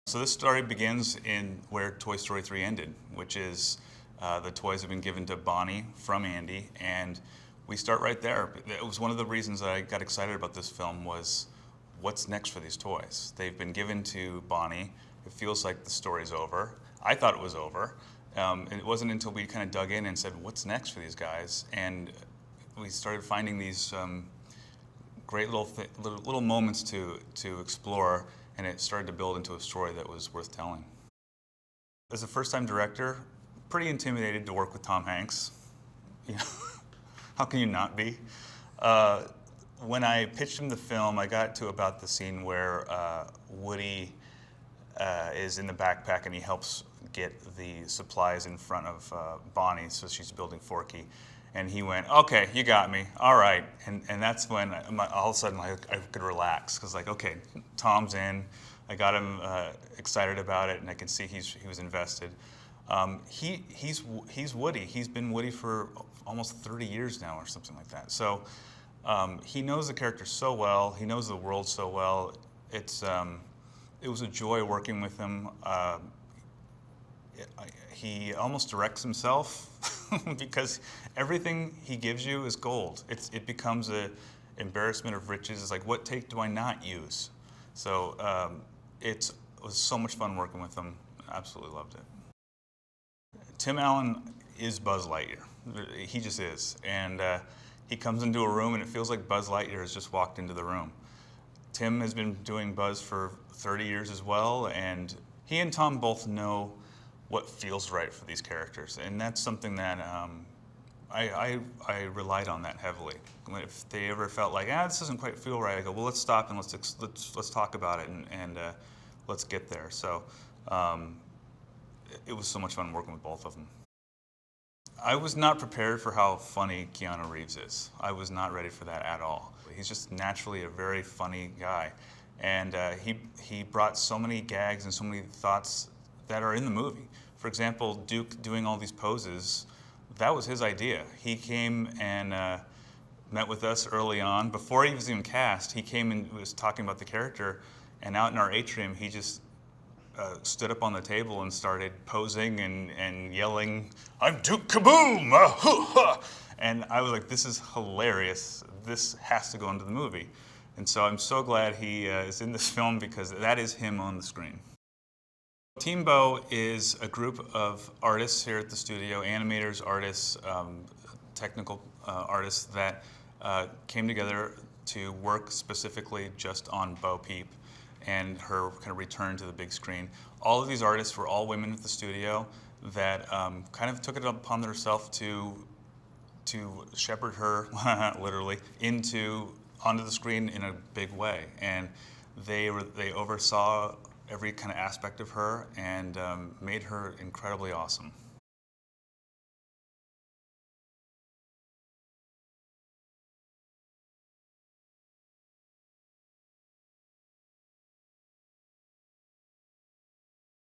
So this story begins in where Toy Story 3 ended, which is the toys have been given to Bonnie from Andy, and we start right there. It was one of the reasons that I got excited about this film was what's next for these toys. They've been given to Bonnie. It feels like the story's over. I thought it was over. It wasn't until we kind of dug in and said, what's next for these guys? And we started finding these great little moments to explore, and it started to build into a story that was worth telling. As a first-time director, pretty intimidated to work with Tom Hanks. You know, how can you not be? When I pitched him the film, I got to about the scene where Woody is in the backpack and he helps get the supplies in front of Bonnie, so she's building Forky. And he went, okay, you got me, all right. And that's when all of a sudden I could relax, because like, okay, Tom's in. I got him excited about it, and I can see he was invested. He's Woody. He's been Woody for almost 30 years now or something like that. So he knows the character so well. He knows the world so well. It was a joy working with him. He almost directs himself because everything he gives you is gold. It becomes an embarrassment of riches. It's like, what take do I not use? So it was so much fun working with him. Absolutely loved it. Tim Allen is Buzz Lightyear. He just is. And he comes into a room and it feels like Buzz Lightyear has just walked into the room. Tim has been doing Buzz for 30 years as well, and he and Tom both know what feels right for these characters, and that's something that I relied on that heavily. If they ever felt like, this doesn't quite feel right, I go, well, let's stop and let's talk about it and let's get there. So it was so much fun working with both of them. I was not prepared for how funny Keanu Reeves is. I was not ready for that at all. He's just naturally a very funny guy, and he brought so many gags and so many thoughts that are in the movie. For example, Duke doing all these poses, that was his idea. He came and met with us early on. Before he was even cast, he came and was talking about the character, and out in our atrium, he just stood up on the table and started posing and yelling, "I'm Duke Kaboom!" And I was like, this is hilarious. This has to go into the movie. And so I'm so glad he is in this film, because that is him on the screen. Team Bo is a group of artists here at the studio, animators, artists, technical artists that came together to work specifically just on Bo Peep and her kind of return to the big screen. All of these artists were all women at the studio that kind of took it upon themselves to shepherd her, literally, onto the screen in a big way. And they oversaw every kind of aspect of her and made her incredibly awesome.